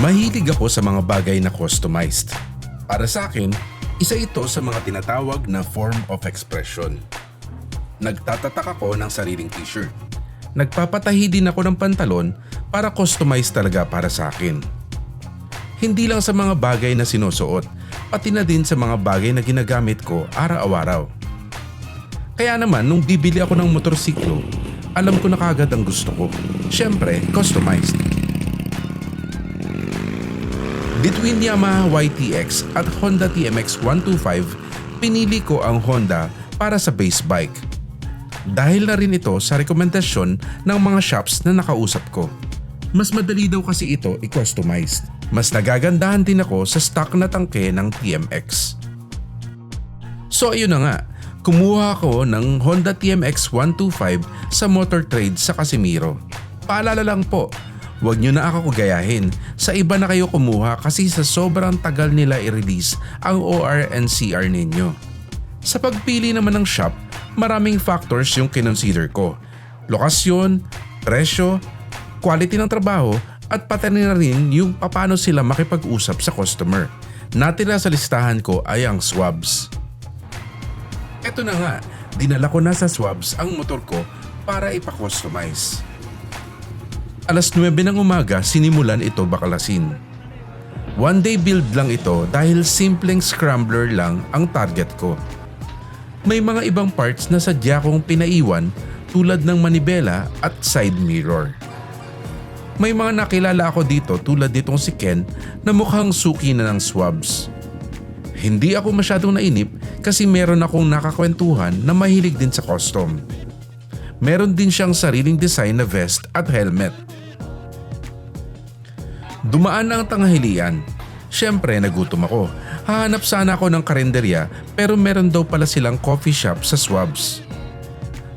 Mahilig ako sa mga bagay na customized. Para sa akin, isa ito sa mga tinatawag na form of expression. Nagtatatak ako ng sariling t-shirt. Nagpapatahi din ako ng pantalon para customize talaga para sa akin. Hindi lang sa mga bagay na sinusuot, pati na din sa mga bagay na ginagamit ko araw-araw. Kaya naman nung bibili ako ng motorsiklo, alam ko na kagad ang gusto ko. Siyempre, customized. Between Yamaha YTX at Honda TMX 125, pinili ko ang Honda para sa base bike. Dahil na rin ito sa rekomendasyon ng mga shops na nakausap ko. Mas madali daw kasi ito i-customized. Mas nagagandahan din ako sa stock na tangke ng TMX. So ayun na nga, kumuha ako ng Honda TMX 125 sa Motor Trade sa Casimiro. Paalala lang po, huwag nyo na ako gayahin. Sa iba na kayo kumuha kasi sa sobrang tagal nila i-release ang OR and CR ninyo. Sa pagpili naman ng shop, maraming factors yung kinonsider ko. Lokasyon, presyo, quality ng trabaho at pati na rin yung paano sila makipag-usap sa customer. Natira sa listahan ko ay ang swabs. Eto na nga, dinala ko na sa swabs ang motor ko para ipa-customize. Alas 9 ng umaga sinimulan ito baklasin. One day build lang ito dahil simpleng scrambler lang ang target ko. May mga ibang parts na sadya kong pinaiwan tulad ng manibela at side mirror. May mga nakilala ako dito tulad nitong si Ken na mukhang suki na ng swabs. Hindi ako masyadong nainip kasi meron akong nakakwentuhan na mahilig din sa custom. Meron din siyang sariling design na vest at helmet. Dumaan na ang tanghalian. Siyempre nagutom ako. Hahanap sana ako ng karinderya pero meron daw pala silang coffee shop sa swabs.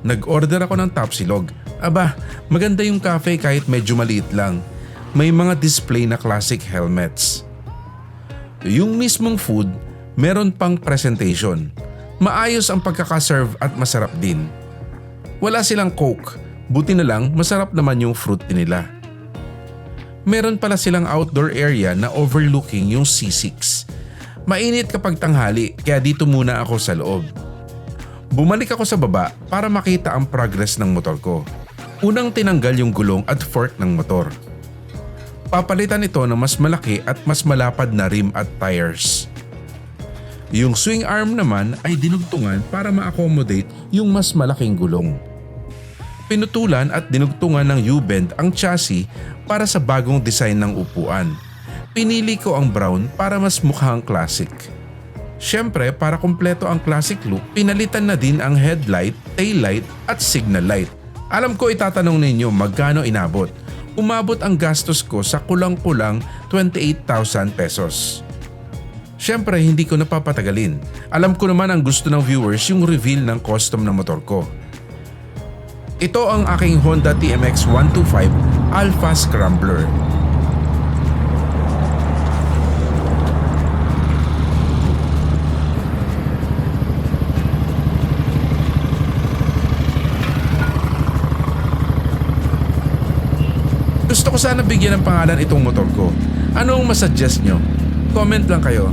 Nag-order ako ng tapsilog. Aba, maganda yung cafe kahit medyo maliit lang. May mga display na classic helmets. Yung mismong food, meron pang presentation. Maayos ang pagkakaserve at masarap din. Wala silang coke, buti na lang masarap naman yung fruit nila. Meron pala silang outdoor area na overlooking yung C6. Mainit kapag tanghali kaya dito muna ako sa loob. Bumalik ako sa baba para makita ang progress ng motor ko. Unang tinanggal yung gulong at fork ng motor. Papalitan ito ng mas malaki at mas malapad na rim at tires. Yung swing arm naman ay dinugtungan para ma-accommodate yung mas malaking gulong. Pinutulan at dinugtungan ng U-bend ang chassis para sa bagong design ng upuan. Pinili ko ang brown para mas mukhang classic. Siyempre para kumpleto ang classic look, pinalitan na din ang headlight, taillight at signal light. Alam ko itatanong ninyo magkano inabot. Umabot ang gastos ko sa kulang-kulang 28,000 pesos. Siyempre hindi ko napapatagalin. Alam ko naman ang gusto ng viewers yung reveal ng custom na motor ko. Ito ang aking Honda TMX 125 Alpha Scrambler. Gusto ko sana bigyan ng pangalan itong motor ko. Ano ang masuggest nyo? Comment lang kayo.